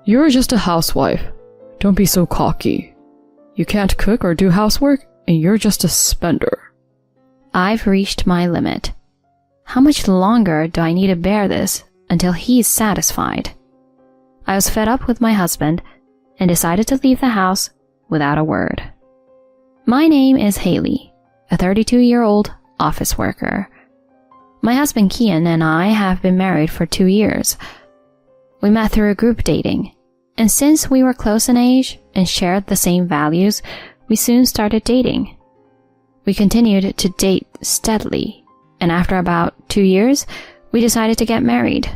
You're just a housewife. Don't be so cocky. You can't cook or do housework, and you're just a spender. I've reached my limit. How much longer do I need to bear this until he's satisfied? I was fed up with my husband and decided to leave the house without a word. My name is Haley, a 32-year-old office worker. My husband Kian and I have been married for 2 years. We met through group dating, and since we were close in age and shared the same values, we soon started dating. We continued to date steadily, and after about 2 years, we decided to get married.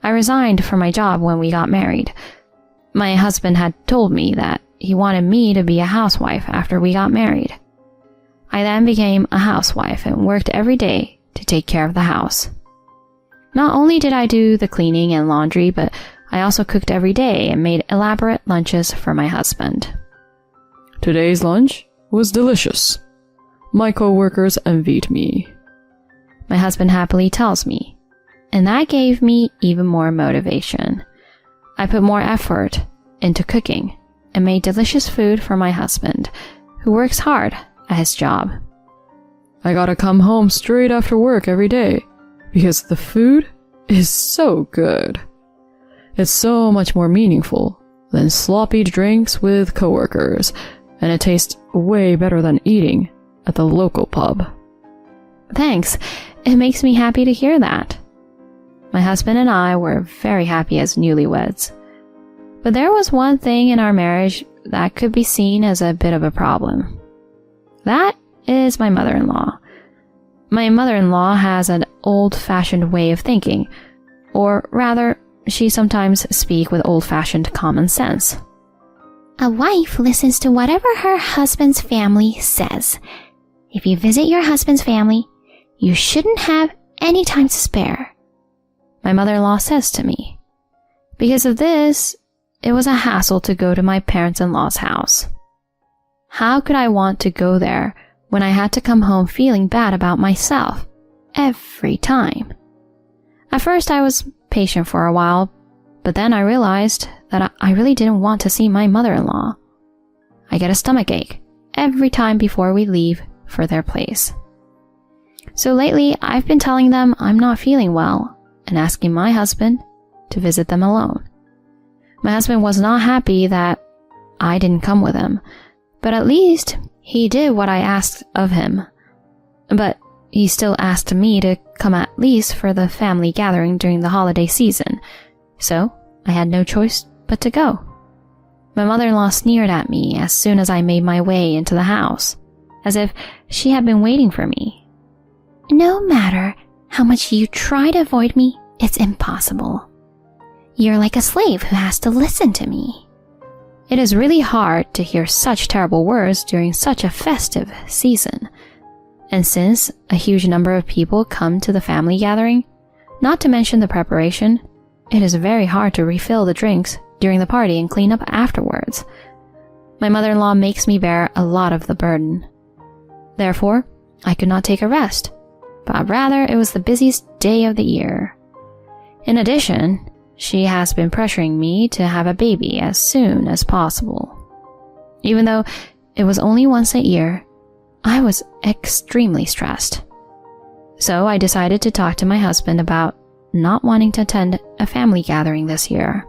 I resigned from my job when we got married. My husband had told me that he wanted me to be a housewife after we got married. I then became a housewife and worked every day to take care of the house. Not only did I do the cleaning and laundry, but I also cooked every day and made elaborate lunches for my husband. Today's lunch was delicious. My co-workers envied me. My husband happily tells me, and that gave me even more motivation. I put more effort into cooking and made delicious food for my husband, who works hard at his job. I gotta come home straight after work every day because the food is so good. It's so much more meaningful than sloppy drinks with coworkers, and it tastes way better than eating at the local pub. Thanks. It makes me happy to hear that. My husband and I were very happy as newlyweds. But there was one thing in our marriage that could be seen as a bit of a problem. That is my mother-in-law. My mother-in-law has an old-fashioned way of thinking, or rather, she sometimes speaks with old-fashioned common sense. A wife listens to whatever her husband's family says. If you visit your husband's family, you shouldn't have any time to spare, my mother-in-law says to me. Because of this, it was a hassle to go to my parents-in-law's house. How could I want to go there when I had to come home feeling bad about myself every time? At first I was patient for a while, but then I realized that I really didn't want to see my mother-in-law. I get a stomachache every time before we leave for their place. So lately, I've been telling them I'm not feeling well and asking my husband to visit them alone. My husband was not happy that I didn't come with him, but at least he did what I asked of him. But he still asked me to come at least for the family gathering during the holiday season, so I had no choice but to go. My mother-in-law sneered at me as soon as I made my way into the house, as if she had been waiting for me. No matter how much you try to avoid me, it's impossible. You're like a slave who has to listen to me. It is really hard to hear such terrible words during such a festive season. And since a huge number of people come to the family gathering, not to mention the preparation, it is very hard to refill the drinks during the party and clean up afterwards. My mother-in-law makes me bear a lot of the burden. Therefore, I could not take a rest, but rather it was the busiest day of the year. In addition, she has been pressuring me to have a baby as soon as possible. Even though it was only once a year, I was extremely stressed. So I decided to talk to my husband about not wanting to attend a family gathering this year.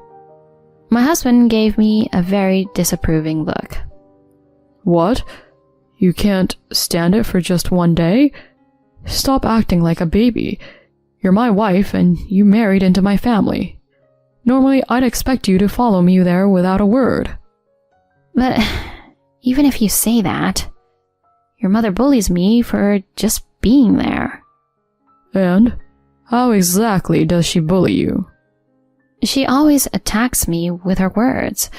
My husband gave me a very disapproving look. What? You can't stand it for just one day? Stop acting like a baby. You're my wife and you married into my family. Normally, I'd expect you to follow me there without a word. But even if you say that, your mother bullies me for just being there. And how exactly does she bully you? She always attacks me with her words.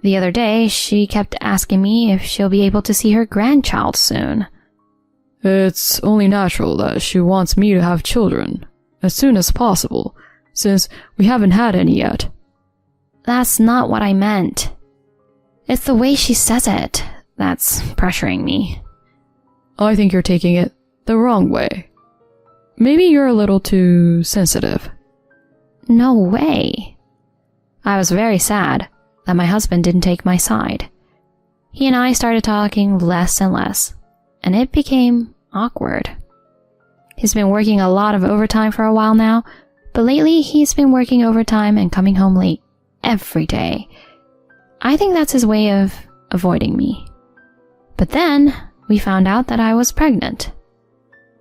The other day, she kept asking me if she'll be able to see her grandchild soon. It's only natural that she wants me to have children as soon as possible, since we haven't had any yet. That's not what I meant. It's the way she says it that's pressuring me. I think you're taking it the wrong way. Maybe you're a little too sensitive. No way. I was very sad that my husband didn't take my side. He and I started talking less and less, and it became awkward. He's been working a lot of overtime for a while now, but lately he's been working overtime and coming home late every day. I think that's his way of avoiding me. But then we found out that I was pregnant.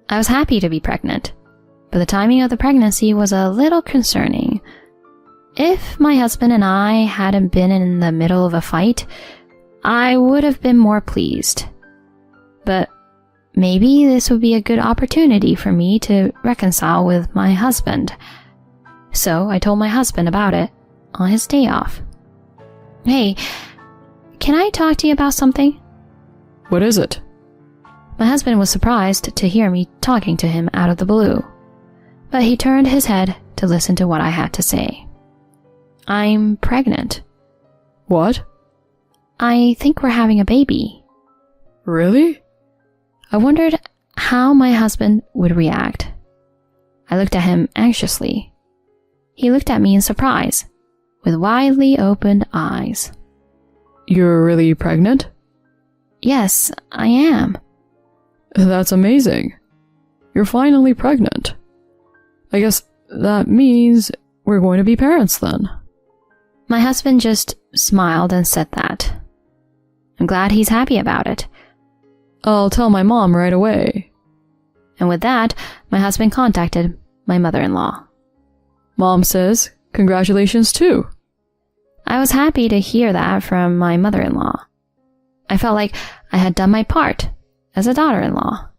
I was happy to be pregnant, but the timing of the pregnancy was a little concerning. If my husband and I hadn't been in the middle of a fight, I would have been more pleased. But maybe this would be a good opportunity for me to reconcile with my husband. So I told my husband about it on his day off. Hey, can I talk to you about something? What is it? My husband was surprised to hear me talking to him out of the blue, but he turned his head to listen to what I had to say. I'm pregnant. What? I think we're having a baby. Really? I wondered how my husband would react. I looked at him anxiously. He looked at me in surprise, with widely opened eyes. You're really pregnant? Yes, I am. That's amazing. You're finally pregnant. I guess that means we're going to be parents then. My husband just smiled and said that. I'm glad he's happy about it. I'll tell my mom right away. And with that, my husband contacted my mother-in-law. Mom says congratulations too. I was happy to hear that from my mother-in-law. I felt like I had done my part as a daughter-in-law.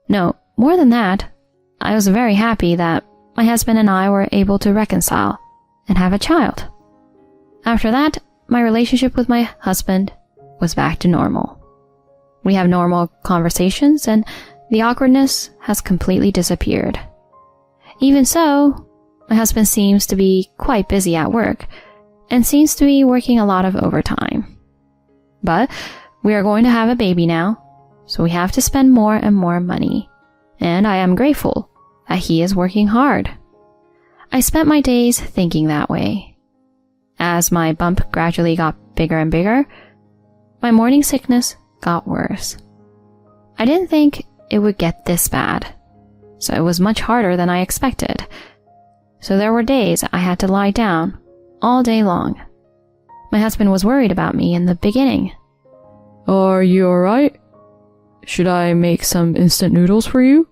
No, more than that, I was very happy that my husband and I were able to reconcile and have a child. After that, my relationship with my husband was back to normal. We have normal conversations and the awkwardness has completely disappeared. Even so, my husband seems to be quite busy at work and seems to be working a lot of overtime. But we are going to have a baby now, so we have to spend more and more money, and I am grateful that he is working hard. I spent my days thinking that way. As my bump gradually got bigger and bigger, my morning sickness got worse. I didn't think it would get this bad, so it was much harder than I expected. So there were days I had to lie down all day long. My husband was worried about me in the beginning. Are you alright? Should I make some instant noodles for you?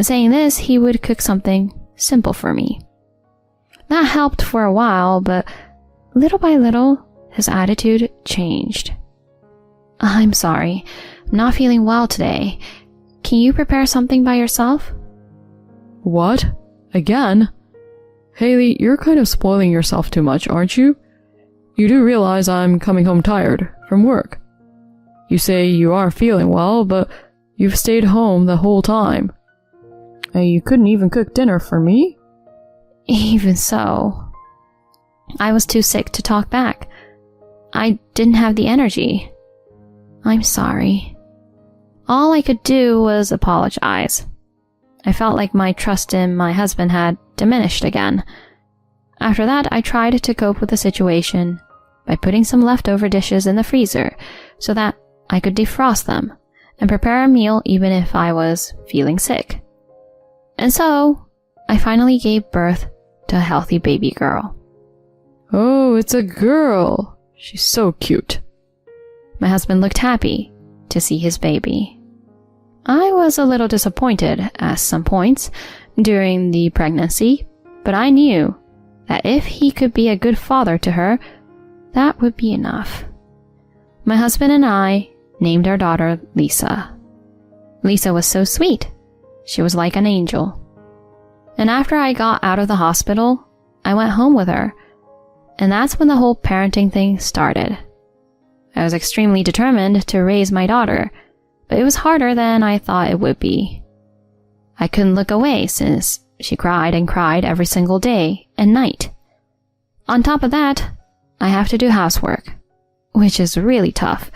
Saying this, he would cook something simple for me. That helped for a while, but little by little, his attitude changed. I'm sorry, I'm not feeling well today. Can you prepare something by yourself? What? Again? Haley, you're kind of spoiling yourself too much, aren't you? You do realize I'm coming home tired from work. You say you are feeling well, but you've stayed home the whole time. And you couldn't even cook dinner for me? Even so, I was too sick to talk back. I didn't have the energy. I'm sorry. All I could do was apologize. I felt like my trust in my husband had diminished again. After that, I tried to cope with the situation by putting some leftover dishes in the freezer so that I could defrost them and prepare a meal even if I was feeling sick. And so, I finally gave birth to a healthy baby girl. Oh, it's a girl. She's so cute. My husband looked happy to see his baby. I was a little disappointed at some points during the pregnancy, but I knew that if he could be a good father to her, that would be enough. My husband and I named our daughter Lisa. Lisa was so sweet. She was like an angel. And after I got out of the hospital, I went home with her. And that's when the whole parenting thing started. I was extremely determined to raise my daughter, but it was harder than I thought it would be. I couldn't look away since she cried and cried every single day and night. On top of that, I have to do housework, which is really tough.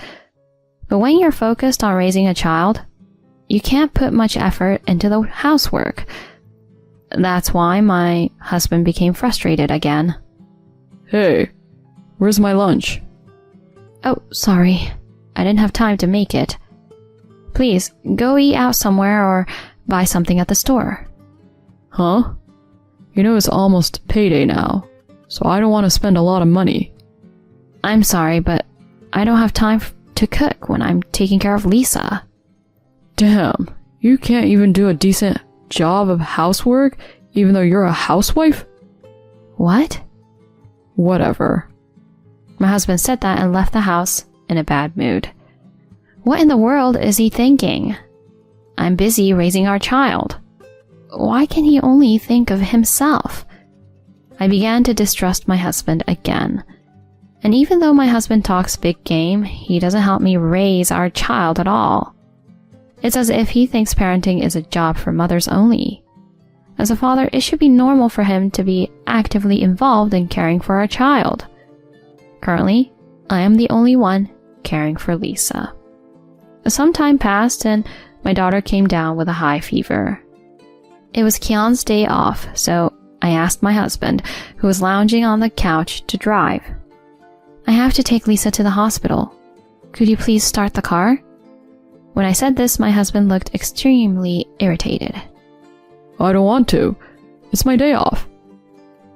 But when you're focused on raising a child, you can't put much effort into the housework. That's why my husband became frustrated again. Hey, where's my lunch? Oh, sorry. I didn't have time to make it. Please, go eat out somewhere or buy something at the store. Huh? You know it's almost payday now, so I don't want to spend a lot of money. I'm sorry, but I don't have time to cook when I'm taking care of Lisa. Damn, you can't even do a decent job of housework even though you're a housewife? What? Whatever. My husband said that and left the house in a bad mood. What in the world is he thinking? I'm busy raising our child. Why can he only think of himself? I began to distrust my husband again. And even though my husband talks big game, he doesn't help me raise our child at all. It's as if he thinks parenting is a job for mothers only. As a father, it should be normal for him to be actively involved in caring for our child. Currently, I am the only one caring for Lisa. Some time passed and my daughter came down with a high fever. It was Kian's day off, so I asked my husband, who was lounging on the couch, to drive. I have to take Lisa to the hospital. Could you please start the car? When I said this, my husband looked extremely irritated. I don't want to. It's my day off.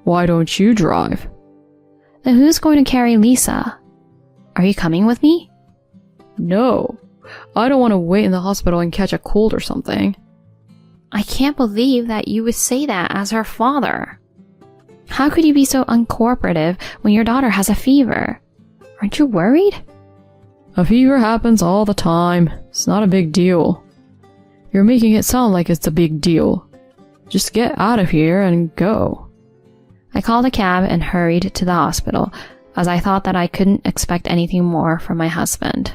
Why don't you drive? Then who's going to carry Lisa? Are you coming with me? No. I don't want to wait in the hospital and catch a cold or something. I can't believe that you would say that as her father. How could you be so uncooperative when your daughter has a fever? Aren't you worried? A fever happens all the time. It's not a big deal. You're making it sound like it's a big deal. Just get out of here and go. I called a cab and hurried to the hospital, as I thought that I couldn't expect anything more from my husband.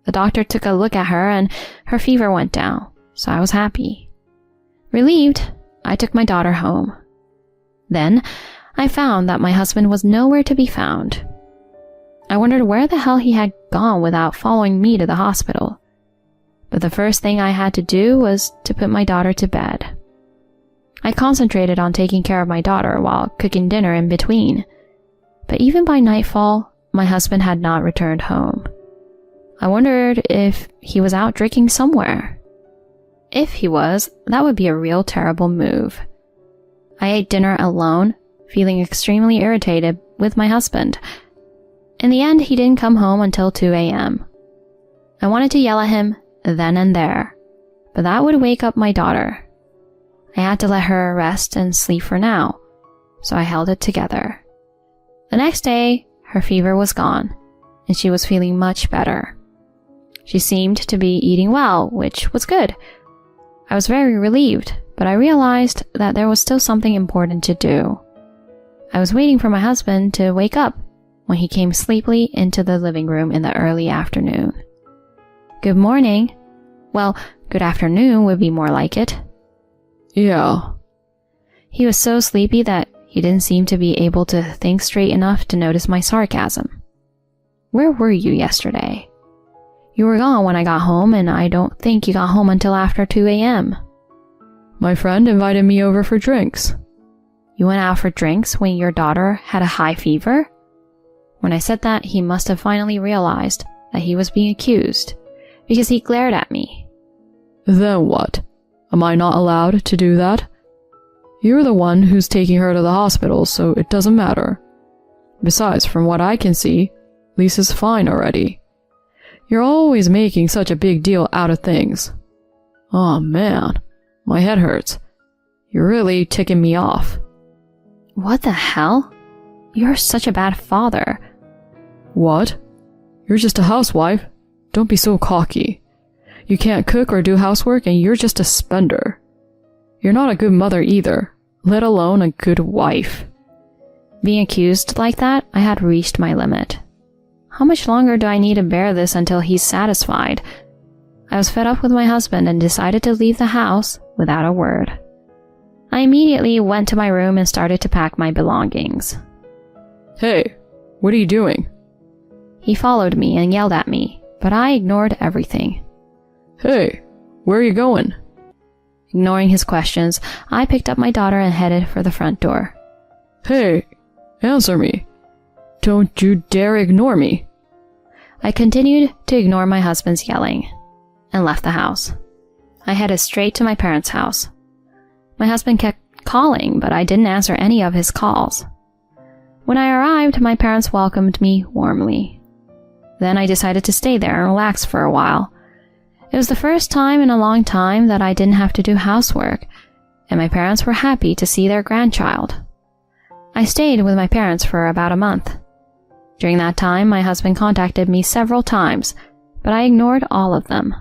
The doctor took a look at her and her fever went down, so I was happy. Relieved, I took my daughter home. Then, I found that my husband was nowhere to be found. I wondered where the hell he had gone without following me to the hospital. But the first thing I had to do was to put my daughter to bed. I concentrated on taking care of my daughter while cooking dinner in between. But even by nightfall, my husband had not returned home. I wondered if he was out drinking somewhere. If he was, that would be a real terrible move. I ate dinner alone, feeling extremely irritated with my husband. In the end, he didn't come home until 2 a.m. I wanted to yell at him then and there, but that would wake up my daughter. I had to let her rest and sleep for now, so I held it together. The next day, her fever was gone, and she was feeling much better. She seemed to be eating well, which was good. I was very relieved, but I realized that there was still something important to do. I was waiting for my husband to wake up when he came sleepily into the living room in the early afternoon. Good morning. Well, good afternoon would be more like it. Yeah. He was so sleepy that he didn't seem to be able to think straight enough to notice my sarcasm. Where were you yesterday? You were gone when I got home, and I don't think you got home until after 2 a.m. My friend invited me over for drinks. You went out for drinks when your daughter had a high fever? When I said that, he must have finally realized that he was being accused, because he glared at me. Then what? Am I not allowed to do that? You're the one who's taking her to the hospital, so it doesn't matter. Besides, from what I can see, Lisa's fine already. You're always making such a big deal out of things. Oh man, my head hurts. You're really ticking me off. What the hell? You're such a bad father. What? You're just a housewife. Don't be so cocky. You can't cook or do housework and you're just a spender. You're not a good mother either, let alone a good wife. Being accused like that, I had reached my limit. How much longer do I need to bear this until he's satisfied? I was fed up with my husband and decided to leave the house without a word. I immediately went to my room and started to pack my belongings. Hey, what are you doing? He followed me and yelled at me, but I ignored everything. Hey, where are you going? Ignoring his questions, I picked up my daughter and headed for the front door. Hey, Answer me. Don't you dare ignore me. I continued to ignore my husband's yelling and left the house. I headed straight to my parents' house. My husband kept calling, but I didn't answer any of his calls. When I arrived, my parents welcomed me warmly. Then I decided to stay there and relax for a while. It was the first time in a long time that I didn't have to do housework, and my parents were happy to see their grandchild. I stayed with my parents for about a month. During that time, my husband contacted me several times, but I ignored all of them.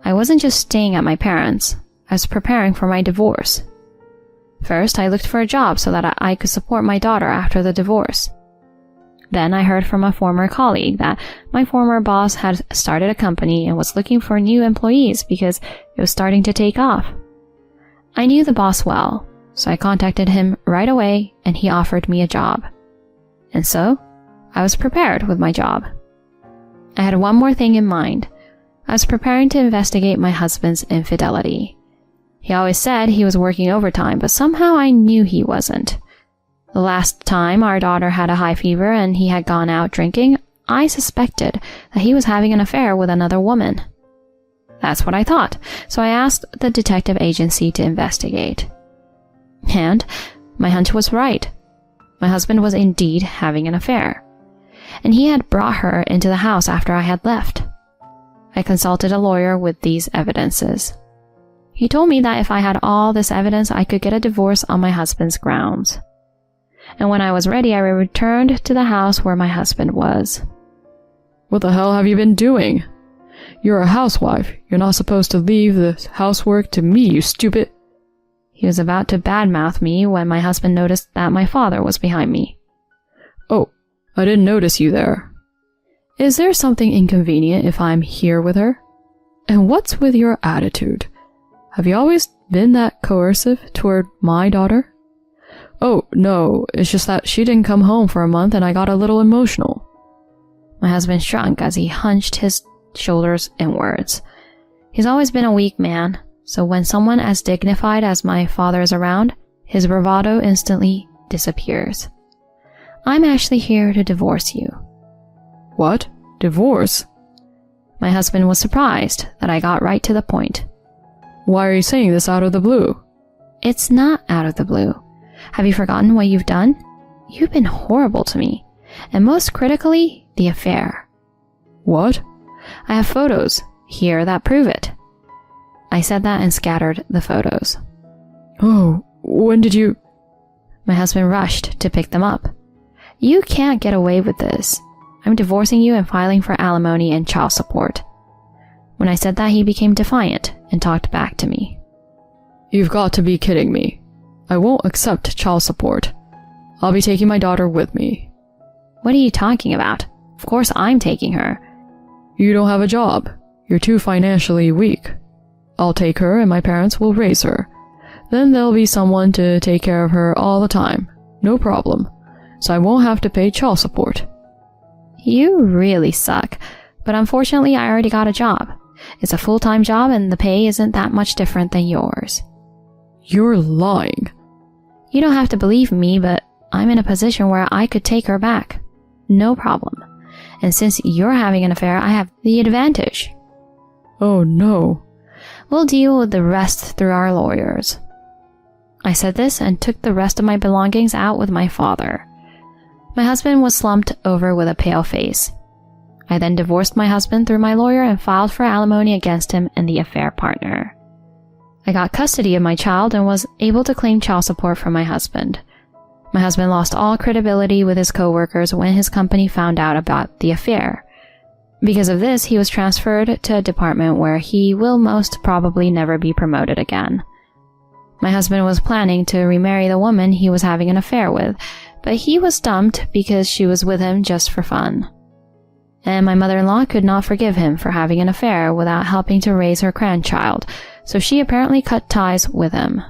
I wasn't just staying at my parents', I was preparing for my divorce. First, I looked for a job so that I could support my daughter after the divorce. Then I heard from a former colleague that my former boss had started a company and was looking for new employees because it was starting to take off. I knew the boss well, so I contacted him right away and he offered me a job. And so, I was prepared with my job. I had one more thing in mind. I was preparing to investigate my husband's infidelity. He always said he was working overtime, but somehow I knew he wasn't. The last time our daughter had a high fever and he had gone out drinking, I suspected that he was having an affair with another woman. That's what I thought, so I asked the detective agency to investigate. And my hunch was right. My husband was indeed having an affair, and he had brought her into the house after I had left. I consulted a lawyer with these evidences. He told me that if I had all this evidence, I could get a divorce on my husband's grounds. And when I was ready, I returned to the house where my husband was. What the hell have you been doing? You're a housewife. You're not supposed to leave the housework to me, you stupid. He was about to badmouth me when my husband noticed that my father was behind me. Oh, I didn't notice you there. Is there something inconvenient if I'm here with her? And what's with your attitude? Have you always been that coercive toward my daughter? Oh, no, it's just that she didn't come home for a month and I got a little emotional. My husband shrunk as he hunched his shoulders inwards. He's always been a weak man, so when someone as dignified as my father is around, his bravado instantly disappears. I'm actually here to divorce you. What? Divorce? My husband was surprised that I got right to the point. Why are you saying this out of the blue? It's not out of the blue. Have you forgotten what you've done? You've been horrible to me, and most critically, the affair. What? I have photos here that prove it. I said that and scattered the photos. Oh, when did you... My husband rushed to pick them up. You can't get away with this. I'm divorcing you and filing for alimony and child support. When I said that, he became defiant and talked back to me. You've got to be kidding me. I won't accept child support. I'll be taking my daughter with me. What are you talking about? Of course I'm taking her. You don't have a job. You're too financially weak. I'll take her and my parents will raise her. Then there'll be someone to take care of her all the time. No problem. So I won't have to pay child support. You really suck. But unfortunately, I already got a job. It's a full-time job and the pay isn't that much different than yours. You're lying. You don't have to believe me, but I'm in a position where I could take her back. No problem. And since you're having an affair, I have the advantage. Oh no. We'll deal with the rest through our lawyers. I said this and took the rest of my belongings out with my father. My husband was slumped over with a pale face. I then divorced my husband through my lawyer and filed for alimony against him and the affair partner. I got custody of my child and was able to claim child support from my husband. My husband lost all credibility with his coworkers when his company found out about the affair. Because of this, he was transferred to a department where he will most probably never be promoted again. My husband was planning to remarry the woman he was having an affair with, but he was dumped because she was with him just for fun. And my mother-in-law could not forgive him for having an affair without helping to raise her grandchild, so she apparently cut ties with him.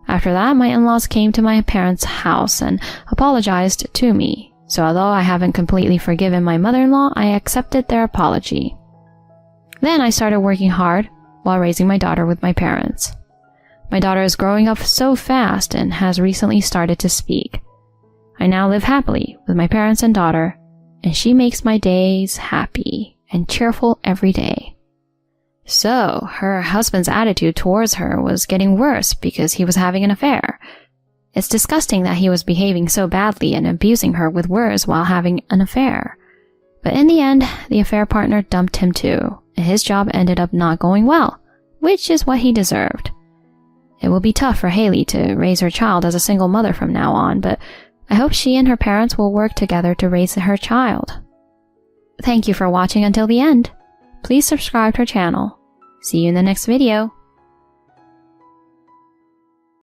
After that, my in-laws came to my parents' house and apologized to me, so although I haven't completely forgiven my mother-in-law, I accepted their apology. Then I started working hard while raising my daughter with my parents. My daughter is growing up so fast and has recently started to speak. I now live happily with my parents and daughter, and she makes my days happy and cheerful every day. So, her husband's attitude towards her was getting worse because he was having an affair. It's disgusting that he was behaving so badly and abusing her with words while having an affair. But in the end, the affair partner dumped him too, and his job ended up not going well, which is what he deserved. It will be tough for Haley to raise her child as a single mother from now on, but I hope she and her parents will work together to raise her child. Thank you for watching until the end. Please subscribe to our channel. See you in the next video.